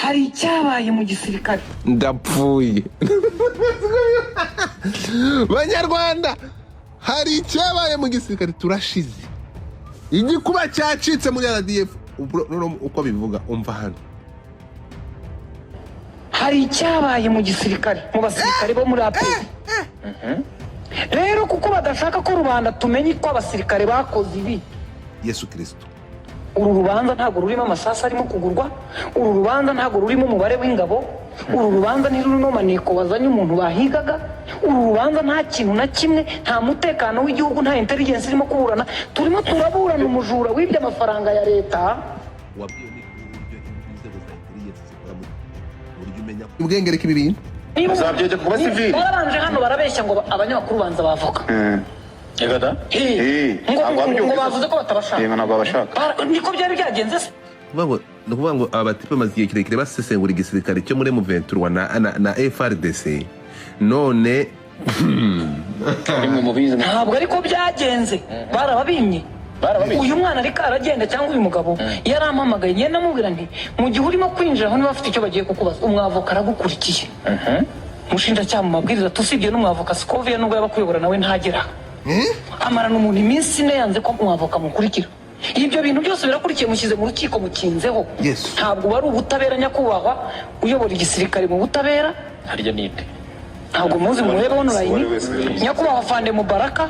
hari icyabaye mu gisirikare ndapfuye. Banyarwanda, hari icyabaye mu gisirikare, turashize. Igikuba cyacitse muri RDF. Uko bivuga umva hano. hari icyabaye mu gisirikare mu basirikare bo muri APR. Rero kuko badashaka ko rubanda tumenye ko abasirikare bakoze ibi, Yesu Kristo, uru rubanza ntabwo rurimo amasasu arimo kugurwa, uru rubanza ntabwo rurimo umubare w'ingabo, uru rubanza ntirurimo maneko wazanye umuntu bahigaga, uru rubanza nta kintu na kimwe, nta mutekano w'igihugu, nta intelligence irimo kuburana, turimo turaburana umujura wibye amafaranga ya leta. ubwenge reka ibi bintu bazabyeje kuba civil. Barabanje hano barabeshya ngo abanyamakuru banza bavuga. Yegada? Ngo bavuze ko batabashaka. Ntabwo babashaka. Niko byari byagenze se. Nukuvuga ngo abatipe bamaze igihe kirekire basesengura igisirikare cyo muri M23 na FRDC, none Rimwe mu bizi ntabwo ariko byagenze, barababimye. Uyu mwana ariko aragenda cyangwa uyu mugabo yarampamagaye, ngenda namubwira nti mu gihe urimo kwinjira aho niba bafite icyo bagiye kukubaza, umwavoka aragukurikiye. Umushinjacyaha mu mabwiriza tusibye n'umwavoka Scovia nubwo yaba kuyobora nawe ntagera. Amarana umuntu iminsi ine yanze ko umwavoka mukurikira. Ibyo bintu byose birakurikiye, mushyize mu rukiko mukinzeho. Ntabwo bari ubutabera nyakubahwa uyobora igisirikare mu butabera. harya nite. Ntabwo muzi muhebe online nyakubahwa Fande Mubaraka,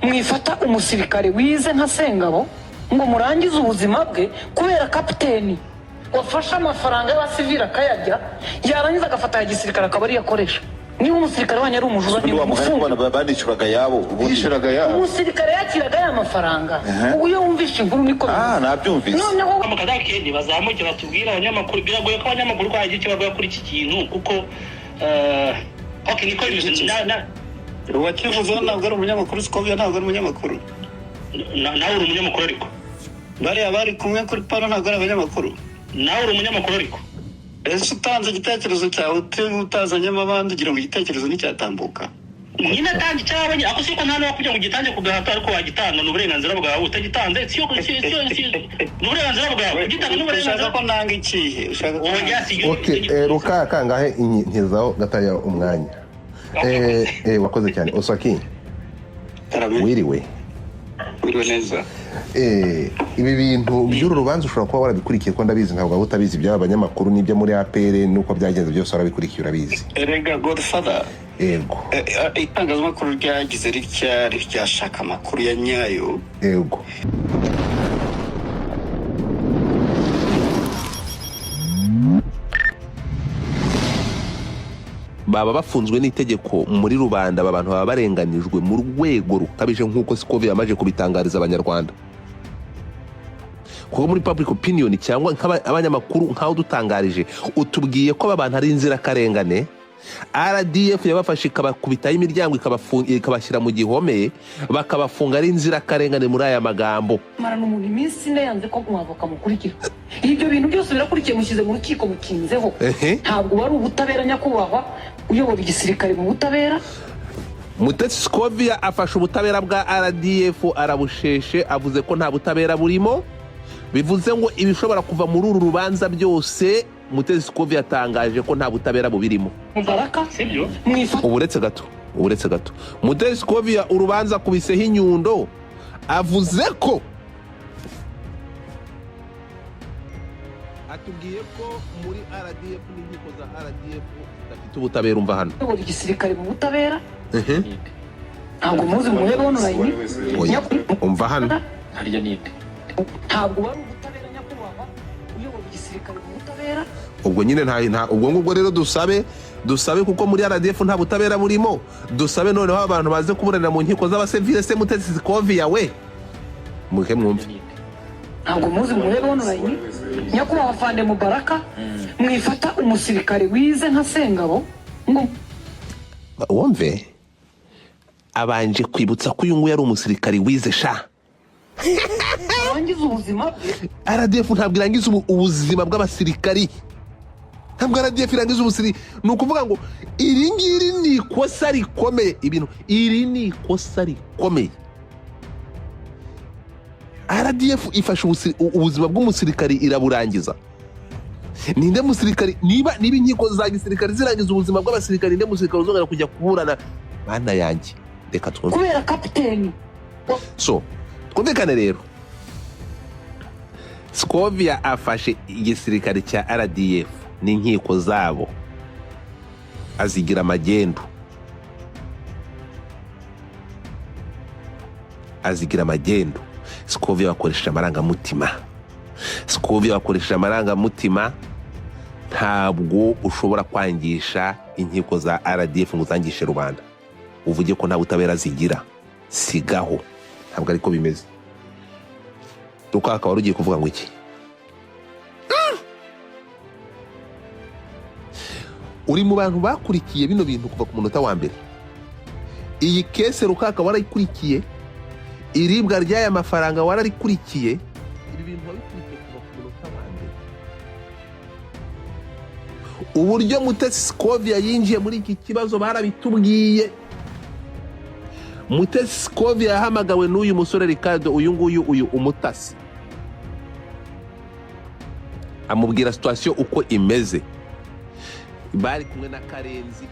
mwifata umusirikare wize nka Sengabo ngo murangize ubuzima bwe kubera kapiteni wafashe amafaranga y'abasivili akayarya, yarangiza agafata ya gisirikare akaba ari yakoresha. Niba umusirikare wanyu ari umujura ni umufungo. Bandicuraga yabo, ubishiraga yabo. Umusirikare yakiraga ya mafaranga. Ubu iyo wumvishe inkuru niko. Nabyumvise. Noneho mukadake bazamuke batubwira abanyamakuru, biragoye ko abanyamakuru kwaje icyo bavuga kuri iki kintu kuko okay niko na Uwakivuze ntabwo ari umunyamakuru, Scovia ntabwo ari umunyamakuru. nawe uri umunyamakuru ariko. Bari kumwe kuri pano ntabwo ari abanyamakuru. Nawe uri umunyamakuru ariko. Ese utanze igitekerezo cyawe utazanyemo abandi ugira ngo igitekerezo nicyatambuka. Nyine tangi cyabanye ako siko nta no kujya mu gitange kugahata ariko wagitanga n'uburenganzira bwawe, utagitanze siyo n'uburenganzira bwawe gitanga n'uburenganzira. Ushaka ko nanga ikihe? Ushaka ko okay. Ruka kangahe inkizaho gataya umwanya. Wakoze cyane Osaki. Wiriwe neza. Ibi bintu by'uru rubanza ushobora kuba warabikurikiye ko ndabizi, ntabwo utabizi by'aba banyamakuru n'ibyo muri APR nuko byagenze byose warabikurikiye urabizi. Erega Godfather, Yego. Itangazamakuru ryagize ryashaka amakuru ya nyayo. Yego. Baba bafunzwe n'itegeko muri rubanda, abantu baba barenganijwe mu rwego rukabije nk'uko Scovia yamaje kubitangariza abanyarwanda. Kuko muri public opinion cyangwa abanyamakuru nkaho dutangarije utubwiye ko abantu ari inzirakarengane, RDF yabafashe ikabakubitaho imiryango ikabashyira mu gihome bakabafunga ari inzirakarengane muri aya magambo. Marana umuntu iminsi ine yanze ko umwavoka mukurikira. Ibyo bintu byose birakurikiye, mushyize mu rukiko mukinzeho. Ntabwo bari ubutabera nyakubahwa uyobora igisirikare mu butabera. Mutesi Scovia afashe ubutabera bwa RDF arabusheshe, avuze ko nta butabera burimo. Bivuze ngo ibishobora kuva muri uru rubanza byose Mutesi Scovia yatangaje ko nta butabera bubirimo. Mubaraka sibyo Uburetse gato Mutesi Scovia urubanza kubiseho inyundo, avuze ko atubwiye ko muri RDF n'inkiko za RDF zidafite ubutabera. Umva hano uyobora igisirikare mu butabera. Ntabwo muzi muhebe online. Umva hano Harya nite. Ntabwo bari ubutabera nyakubahwa uyobora igisirikare mu butabera. ubwo nyine nta ubwo ngubwo rero dusabe kuko muri RDF nta butabera burimo, dusabe noneho abantu baze kuburanira mu nkiko z'abasivile. Se Mutesi Scovia we muhe mwumve. Ntabwo muzi muhebe online nyakubahwa Fande Mubaraka, mwifata umusirikare wize nka Sengabo ngo wumve abanje kwibutsa ko uyu nguyu ari umusirikare wize sha. arangiza ubuzima bwe. RDF ntabwo irangiza ubuzima bw'abasirikari, ntabwo RDF irangiza ubusiri. Ni ukuvuga ngo iri ngiri ni ikosa rikomeye, iri ni ikosa rikomeye. RDF ifashe ubuzima bw'umusirikari iraburangiza. ninde musirikari niba inkiko za gisirikare zirangiza ubuzima bw'abasirikare, ninde musirikare uzongera kujya kuburana? Mana yanjye, reka twumve kubera kapiteni. So twumvikane rero, Scovia afashe igisirikare cya RDF n'inkiko zabo azigira magendu, Scovia bakoresheje amarangamutima, ntabwo ushobora kwangisha inkiko za RDF ngo uzangishe rubanda uvuge ko nta butabera zigira. Sigaho, ntabwo ariko bimeze. Rukaka wari ugiye kuvuga ngo iki? Uri mu bantu bakurikiye bino bintu kuva ku munota wa mbere. Iyi kese Rukaka warayikurikiye, iribwa ry'aya mafaranga wararikurikiye, ibi bintu wabikurikiye kuva ku munota wa mbere. Uburyo Mutesi Scovia yinjiye muri iki kibazo barabitubwiye. Mutesi Scovia yahamagawe n'uyu musore Ricardo, uyu umutasi, amubwira situation uko imeze. Bari kumwe na Karenzi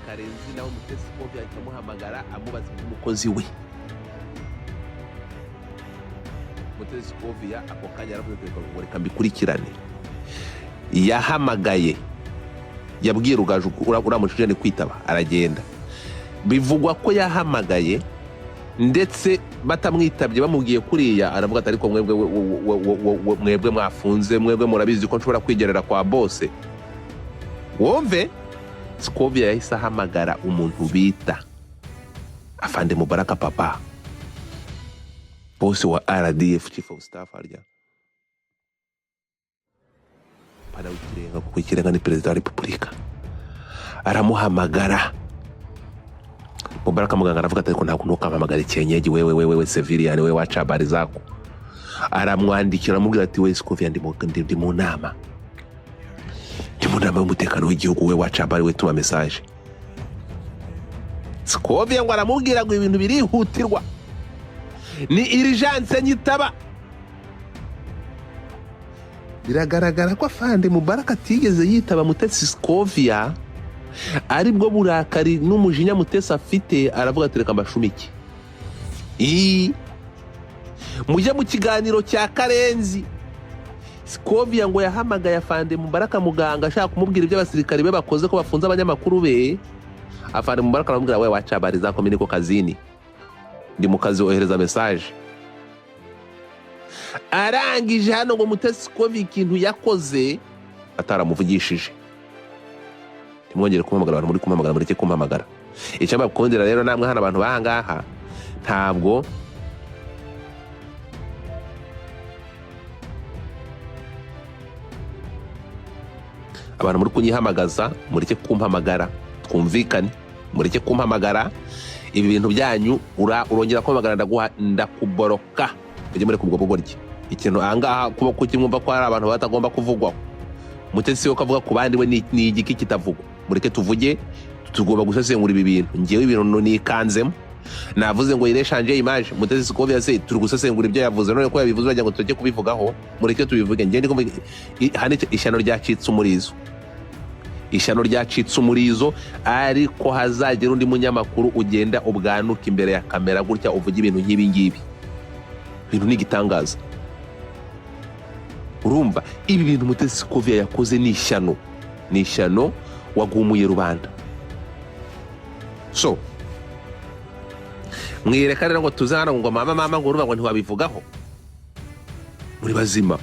nawe Mutesi Scovia akamuhamagara amubaza umukozi we. Mutesi Scovia ako kanya aravuga ngo reka mbikurikirane. Yahamagaye, yabwiye Rugaju uramushije ni kwitaba, aragenda. Bivugwa ko yahamagaye ndetse batamwitabye bamubwiye kuriya, aravuga ati ariko mwebwe mwafunze, mwebwe murabizi ko nshobora kwigerera kwa bose. Wumve, Scovia yahise ahamagara umuntu bita Afande Mubaraka Papa, boss wa RDF, chief of staff arya pana w'ikirenga, kuko ikirenga ni perezida wa repubulika. Aramuhamagara Mubaraka muganga aravuga ati ariko ntabwo nukamamagara icyenyeji, wewe civilian, wewe wacha habari zako. Aramwandikira amubwira ati we Scovia ndi mu nama y'umutekano w'igihugu, we wacha habari, we tuma message. Scovia ngo aramubwira ngo ibintu birihutirwa, ni urgence nyitaba. Biragaragara ko Afande Mubaraka atigeze yitaba Mutesi Scovia, aribwo burakari n'umujinya Mutesi afite, aravuga ati reka mbashumike. Mujya mu kiganiro cya Karenzi, Scovia ngo yahamagaye Afande Mubaraka muganga ashaka kumubwira ibyo abasirikare be bakoze ko bafunze abanyamakuru be. Afande Mubaraka aramubwira we wacha habari zako, mimi niko kazini, ndi mu kazi, ohereza message. Arangije hano ngo Mutesi Scovia ikintu yakoze ataramuvugishije. Timwongere kumpamagara, abantu muri kumpamagara, mureke kumpamagara. Icyo mbakundira rero namwe hano abantu bahangaha, ntabwo abantu muri kunyihamagaza, mureke kumpamagara, twumvikane, mureke kumpamagara. Ibi bintu byanyu urongera kumpamagara ndakuboroka, ujye muri kubwo bugoryi. Ikintu angaha kuba kukimwumva ko ari abantu batagomba kuvugwaho. Mutesi yo kavuga ku bandi we ni igiki kitavugwa. Mureke tuvuge, tugomba gusesengura ibi bintu. Ngewe ibintu nikanzemo, navuze ngo ireshanje image. Mutesi Scovia se turi gusesengura ibyo yavuze, none ko yabivuze bagira ngo tujye kubivugaho. Mureke tubivuge. Ngewe ndiko hane ishyano ryacitse umurizo, ariko hazagera undi munyamakuru ugenda ubwanuka imbere ya kamera gutya uvuga ibintu nk'ibi ngibi. Ibintu ni gitangaza. Urumva ibi bintu Mutesi Scovia yakoze ni ishyano wagumuye rubanda. So mwireka rero ngo tuzana ngo mama ngo urumva ngo ntiwabivugaho, muri bazima.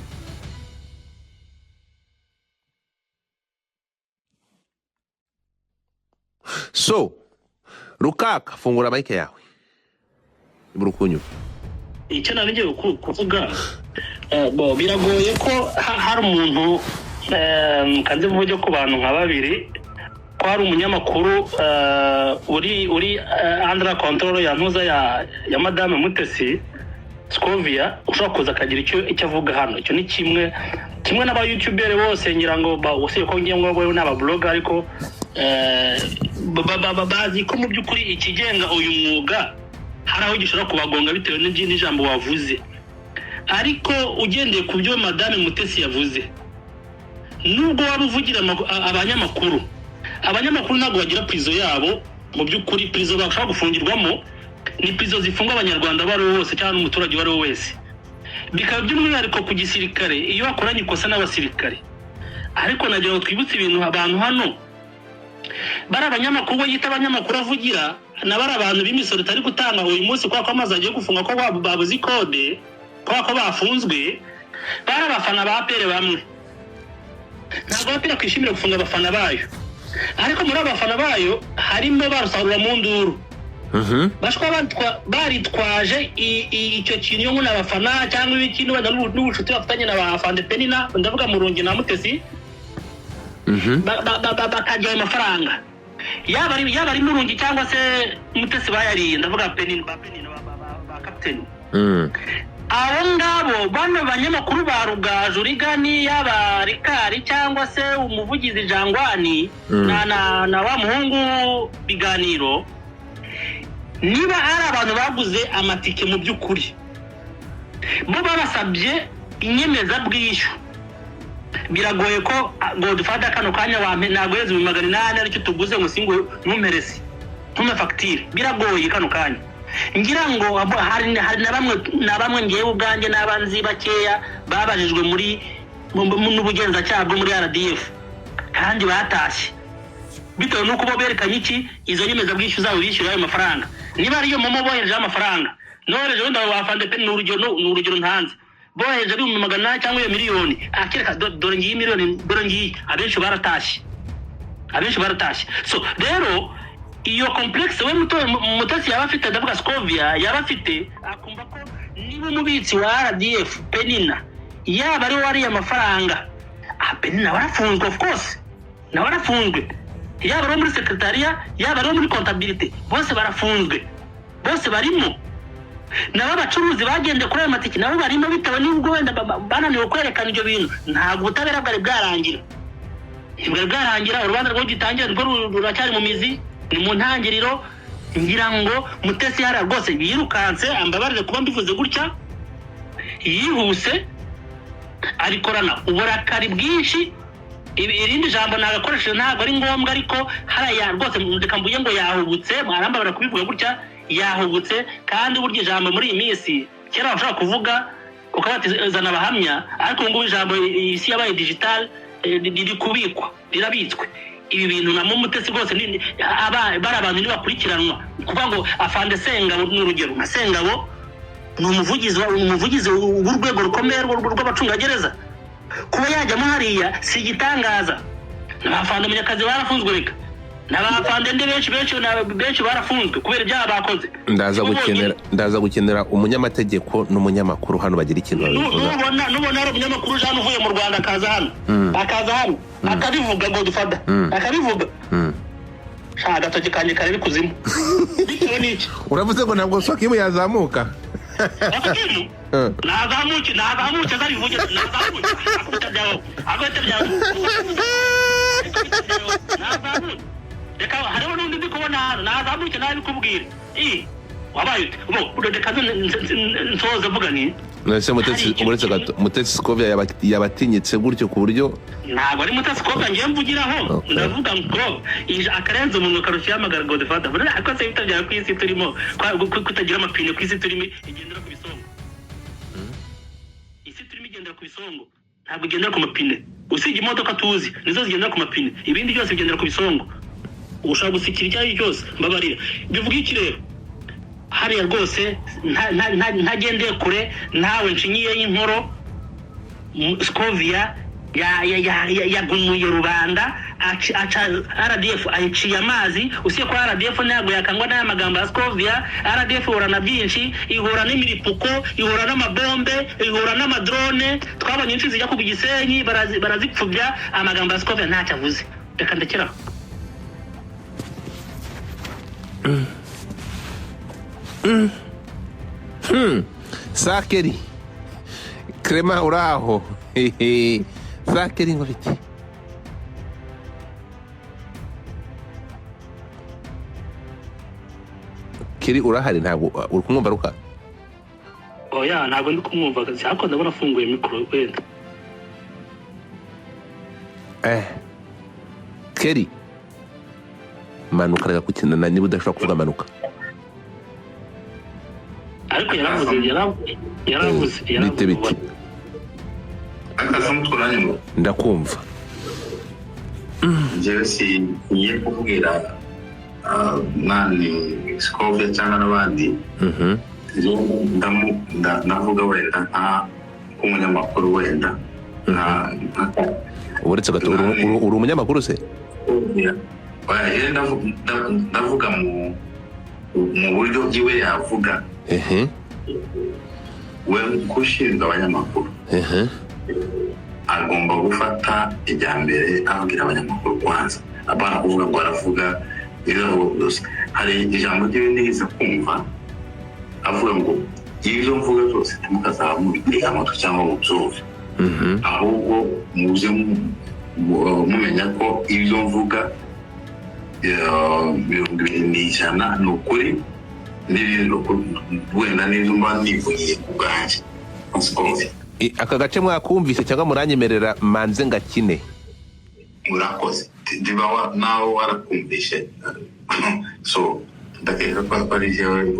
So Rukaka, fungura mic yawe iburu kunyuma. Icyo nabigiye kuvuga, biragoye ko hari umuntu kanze mvuge ku bantu nka babiri, ko hari umunyamakuru uri under control ya ntuza ya Madame Mutesi Scovia ushobora kuza akagira icyo avuga hano. Icyo ni kimwe n'aba YouTuber bose ngira ngo bose ko ngiye ngo n'aba blogger, ariko bazi ko mu by'ukuri ikigenga uyu mwuga hari aho gishobora kubagonga bitewe n'ijambo wavuze. Ariko ugendeye ku byo Madame Mutesi yavuze, nubwo waba uvugira abanyamakuru ntabwo bagira prizo yabo mu by'ukuri. Prizo bashaka gufungirwamo ni prizo zifunga abanyarwanda bari bose cyangwa umuturage wari wese. Bikaba by'umwihariko ku gisirikare iyo bakoranye ikosa n'abasirikare. Ariko nagira ngo twibutse ibintu abantu hano bari abanyamakuru yita abanyamakuru avugira na bari abantu b'imisoro itari gutanga uyu munsi kwa ko amazi agiye gufunga ko babuze ikode kwa ko bafunzwe. Bari abafana ba APR bamwe ntabwo APR kwishimira gufunga abafana bayo, ariko muri abafana bayo harimo barusarura mu nduru. Bashwa baritwaje icyo kintu yo nguna abafana cyangwa ibikindi wenda n'ubucuti bafitanye na bafande Penina, ndavuga Murungi na Mutesi. Bakajya amafaranga yaba ari Murungi cyangwa se Mutesi bayariye, ndavuga Penina ba captain. Abo ngabo bano banyamakuru ba Rugaju Rigani yaba Rikari cyangwa se umuvugizi Jangwani na wa muhungu Biganiro, niba ari abantu baguze amatike mu by'ukuri bo babasabye inyemeza bw'ishu, biragoye ko Godfather kano kanya nagweze 800 aricyo tuguze ngo singo numperesi ntume facture. Biragoye kano kanya, ngira ngo hari na bamwe ngewe ubwanjye n'abanzi bakeya babajijwe muri n'ubugenzacyaha bwo muri RDF kandi batashye bitewe nuko bo berekanye iki izo nyemeza bw'ishu zabo bishyura ayo mafaranga. Niba ariyo momo bohereje amafaranga nohereje wenda wafande pe n'urugero ntanze bohereje ari 100 cyangwa iyo miliyoni akireka dore ngiyi miliyoni dore ngiyi, abenshi baratashye. So rero iyo complex we Mutesi yaba afite, ndavuga Scovia yaba afite, akumva ko niba umubitsi wa RDF Penina yaba ari wari amafaranga Penina warafunzwe, of course na warafunzwe, yaba ari muri secretariat yaba ari muri comptabilité, bose barafunzwe, bose barimo. Nabo abacuruzi bagende kuri ayo matiki nabo barimo, bitewe n'ubwo wenda bananiwe kwerekana ibyo bintu. Ntabwo ubutabera bwari bwarangira, urubanza rwo gitangira rwo ruracyari mu mizi, ni mu ntangiriro. Ngira ngo Mutesi yari rwose yirukanse, ambabarire kuba mbivuze gutya, yihuse arikorana uburakari bwinshi. Irindi jambo nagakoresheje ntabwo ari ngombwa, ariko haraya rwose ndeka mbuye ngo yahubutse, mwarambabara kubivuga gutya, yahubutse. Kandi burya ijambo muri iyi minsi kera bashaka kuvuga ukabatizana abahamya, ariko ngo ijambo isi yabaye digital riri kubikwa, rirabitswe. Ibi bintu na Mutesi rwose bari abantu ntibakurikiranwa, kuvuga ngo afande Sengabo n'urugero na Sengabo ni umuvugizi w'urwego rukomeye rw'abacungagereza. Kuba yajyamo hariya si igitangaza. N'abafande Munyakazi barafunzwe, reka n'abafande ndi benshi barafunzwe kubera ibyaha bakoze. Ndaza gukenera umunyamategeko n'umunyamakuru hano bagira ikintu babivuga. Nubona ari umunyamakuru hano uvuye mu Rwanda akaza hano akabivuga Godfather akabivuga, agatoki kanjye kari kuzimu. Bitewe n'iki uravuze ngo ntabwo Swakimu yazamuka? Nazamuke zabivuge, nazamuke akubita byawe reka hariho n'undi ndi kubona hano, nazamuke nabikubwire. Wabaye reka nsoze mvuga ni nese Mutesi Scovia yabatinyitse gutyo ku buryo ntabwo ari Mutesi Scovia ngiye mvugiraho. Ndavuga ngo akarenze umuntu karushya amagara Godfather buri akoze bitabya ku isi turimo kutagira amapine ku isi turimo igendera ku bisongo. Isi turimo igendera ku bisongo, ntabwo igendera ku mapine. Usibye imodoka tuzi nizo zigendera ku mapine, ibindi byose bigendera ku bisongo. Ushaka gusikira icyayi cyose mbabarira. Bivuga iki rero? Hariya rwose ntagendeye kure, ntawe nshinyiye y'inkoro. Scovia yagumuye rubanda, RDF ayiciye amazi. Usiye ko RDF ntabwo yakangwa n'aya magambo ya Scovia. RDF ihura na byinshi, ihura n'imiripuko, ihura n'amabombe, ihura n'amadrone. Twabonye inshizi zijya ku Gisenyi barazipfubya, amagambo ya Scovia ntacyo avuze. Reka ndekeraho. Sakeri Clement uraho? Sakeri ngo bite? Kiri urahari? Ntabwo uri kumwumva ruka? Oya ntabwo ndi kumwumva, ariko ndabona afunguye mikoro wenda. Keri manuka reka kukinana niba udashobora kuvuga manuka ariko yaravuze bite bite ndakumva njyewe singiye kubwira nani Scovia cyangwa n'abandi ndavuga wenda nk'umunyamakuru wenda uretse gato uri umunyamakuru se ndavuga mu buryo bwiwe yavuga we kushinzwe abanyamakuru agomba gufata ijya mbere ababwira abanyamakuru kwanza abana kuvuga ngo aravuga byose hari ijambo ryiwe nigeze kumva avuga ngo ibyo mvuga byose timukazaba mubitega amatwi cyangwa mubyumve ahubwo muze mumenya ko ibyo mvuga 20% ni ukuri wenda n'ibyo mba nivugiye ku bwanjye aka gace mwakumvise cyangwa muranyemerera manze ngakine murakoze ndiba nawe warakumvishe so ndakeka ko ari jewe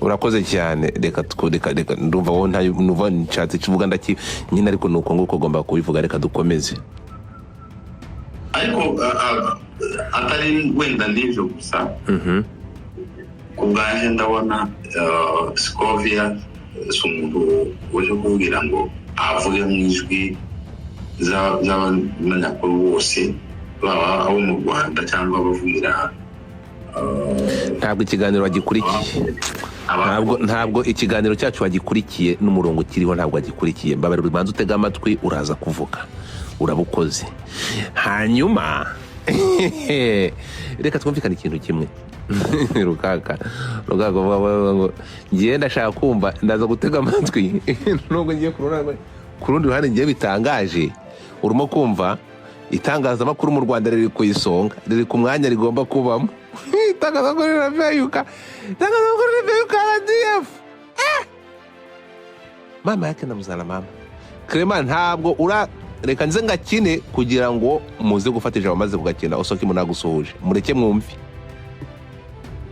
urakoze cyane reka ndumva wowe ntuva nshatse kivuga nyine ariko nuko nguko ugomba kubivuga reka dukomeze ariko atari wenda n'ibyo gusa ku bwanjye ndabona Scovia si umuntu uje kubwira ngo avuge mu ijwi z'abanyamakuru bose baba abo mu Rwanda cyangwa bavugira ntabwo ikiganiro bagikurikiye ntabwo ikiganiro cyacu bagikurikiye n'umurongo kiriho ntabwo bagikurikiye mbabarira ubanza utega amatwi uraza kuvuga urabukoze hanyuma reka twumvikane ikintu kimwe rukaka ngo ngiye ndashaka kumva ndaza gutega amatwi nubwo ngiye ku rundi ruhande ngiye bitangaje urimo kumva itangazamakuru mu Rwanda riri ku isonga riri ku mwanya rigomba kubamo itangazamakuru rirabeyuka RDF mama yake namuzana mama Clement ntabwo reka nze ngakine kugira ngo muze gufata ijambo maze kugakina osoke munagusuhuje mureke mwumve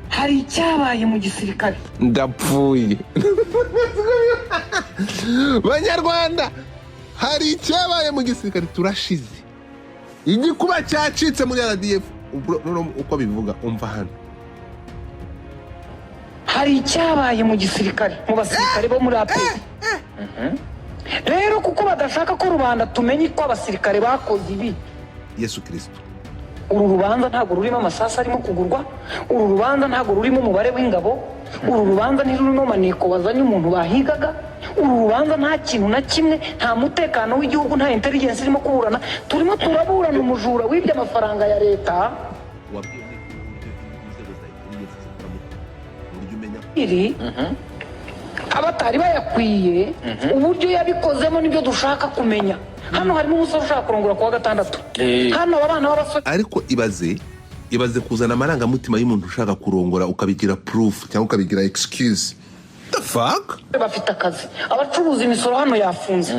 hari icyabaye mu gisirikare ndapfuye Banyarwanda hari icyabaye mu gisirikare turashize igikuba cyacitse muri RDF uko bivuga umva hano hari icyabaye mu gisirikare mu basirikare bo muri APR rero kuko badashaka ko rubanda tumenye ko abasirikare bakoze ibi Yesu Kristo uru rubanza ntabwo rurimo amasasu arimo kugurwa uru rubanza ntabwo rurimo umubare w'ingabo uru rubanza ntirurimo maneko bazanye umuntu bahigaga uru rubanza nta kintu na kimwe nta mutekano w'igihugu nta intelligence irimo kuburana turimo turaburana umujura w'ibyo amafaranga ya leta iri abatari bayakwiye uburyo yabikozemo nibyo dushaka kumenya hano harimo umusore ushaka kurongora kuwa gatandatu hano abana b'abasore ariko ibaze kuzana amarangamutima y'umuntu ushaka kurongora ukabigira proof cyangwa ukabigira excuse the fuck bafite akazi abacuruza imisoro hano yafunze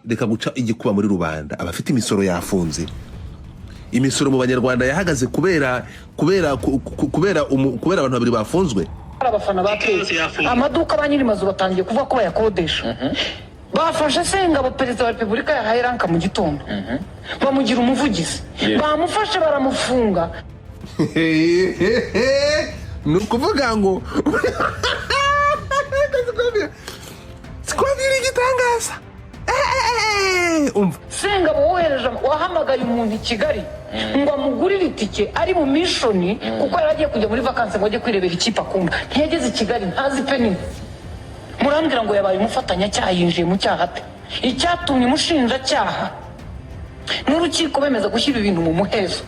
reka guca igikuba muri rubanda abafite imisoro yafunze imisoro mu Banyarwanda yahagaze kubera abantu babiri bafunzwe abafana bateye amaduka ba nyiri mazu batangiye kuvuga ko bayakodesha bafashe Sengabo perezida wa Repubulika yahaye ranka mu gitondo bamugira umuvugizi bamufashe baramufunga ni ukuvuga ngo Scovia igitangaza Sengabo wahamagaye umuntu i Kigali ngo amugurire itike ari mu mishoni kuko yari agiye kujya muri vakansi ngo ajye kwirebera ikipe akunda ntiyageze i Kigali ntazi penini murambwira ngo yabaye umufatanyacyaha yinjiye mu cyaha ate icyatumye umushinjacyaha n'urukiko bemeza gushyira ibintu mu muhezo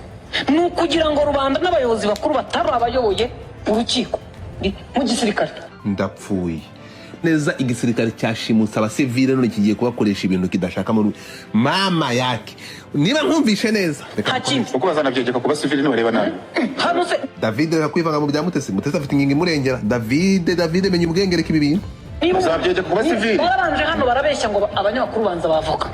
ni ukugira ngo rubanda n'abayobozi bakuru batari abayoboye urukiko mu gisirikare ndapfuye neza igisirikare cyashimutse abasivile none kigiye kubakoresha ibintu kidashaka muri mama yake niba nkumvishe neza uko bazanabyegeka ku basivile ntibareba nabi hano se David yakwivanga mu bya Mutesi afite ingingo imurengera David menya ubwenge reka ibi bintu bazabyegeka ku basivile barabanje hano barabeshya ngo abanyamakuru banza bavuga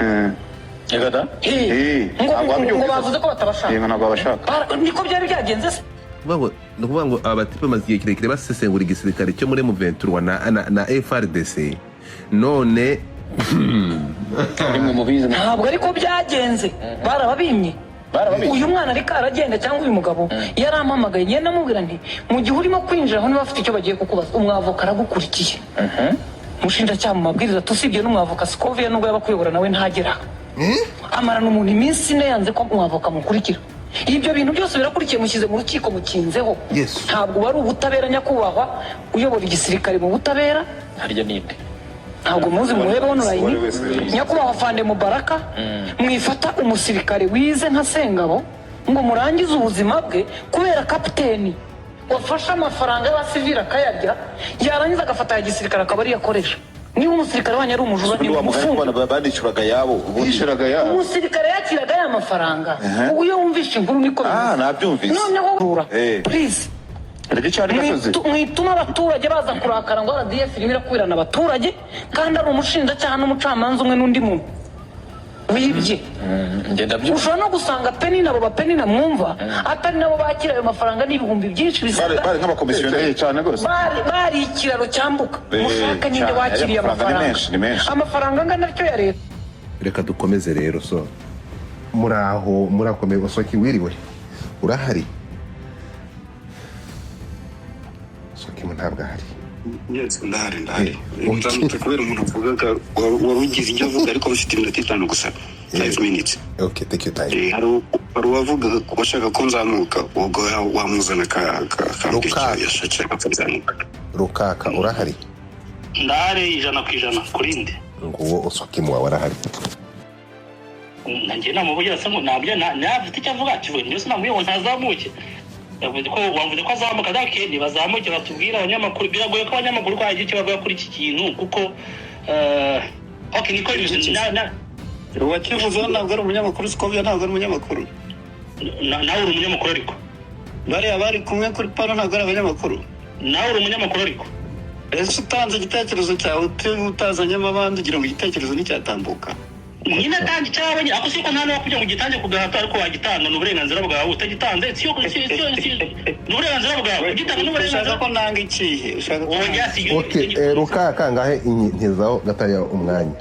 ngo bavuze ko batabashaka ntabwo babashaka niko byari byagenze se. ni ukuvuga ngo aba batipe bamaze igihe kirekire basesengura igisirikare cyo muri M23 na FRDC none ntabwo ariko byagenze barababimye. Uyu mwana ariko aragenda cyangwa uyu mugabo yarampamagaye ngenda namubwira nti mu gihe urimo kwinjira aho niba bafite icyo bagiye kukubaza umwavoka aragukurikiye. Umushinjacyaha mu mabwiriza tusibye n'umwavoka Scovia nubwo yaba kuyobora nawe ntagera amarana umuntu iminsi ine yanze ko umwavoka mukurikira. Ibyo bintu byose birakurikiye mushyize mu rukiko mukinzeho. Ntabwo wari ubutabera nyakubahwa uyobora igisirikare mu butabera harya ninde ntabwo muzi muhebe online nyakubahwa Fande Mubaraka mwifata umusirikare wize nka Sengabo ngo murangize ubuzima bwe kubera kapiteni wafashe amafaranga y'abasivili akayarya yarangiza agafata ya gisirikare akaba ari yakoresha. Niba umusirikare wanyu ari umujura ni umufungo bandicuraga yabo umusirikare yakiraga ya mafaranga ubu iyo wumvishe inkuru niko nabyumvise noneho please mwituma abaturage baza kurakara ngo RDF irimo irakubirana abaturage kandi ari umushinjacyaha n'umucamanza umwe n'undi muntu wibye. Ushobora no gusanga Penina abo bapenina mwumva atari nabo bakira ayo mafaranga n'ibihumbi byinshi bari nk'abakomisiyoneri cyane rwose bari ikiraro cyambuka mushaka nyine wakiriye amafaranga angana atyo ya leta. reka dukomeze rero so murakomeye Soki wiriwe urahari Soki ntabwo ahari ndahari nzamutse kubera umuntu avugaga wari ugize icyo avuga ariko bafite iminota 5 gusa 5 minutes. Okay, take your time. hari uwavugaga ko bashaka ko nzamuka ubwo wamuzana Rukaka urahari ndahari 100% kurinde nguwo Soki wawe arahari nanjye namuvugira se ngo nabyo nafite icyo avuga ati we niyo namuye ngo ntazamuke yavuze ko azamuka dake nibazamuke batubwira abanyamakuru biragoye ko abanyamakuru kwaje icyo bavuga kuri iki kintu kuko okay niko wakivuze ntabwo ari umunyamakuru Scovia ntabwo ari umunyamakuru nawe uri umunyamakuru ariko bari kumwe kuri pano ntabwo ari abanyamakuru nawe uri umunyamakuru ariko ese utanze igitekerezo cyawe utazanyemo abandi ugira ngo igitekerezo nicyatambuka nyine tangi cyabonye ako siko nta no kujya mu gitange kugahata ariko wagitanga n'uburenganzira bwawe utagitanze siyo n'uburenganzira bwawe ugitanga n'uburenganzira ko nanga ikihe ushaka okay Rukaka ngahe inkizaho gataya umwanya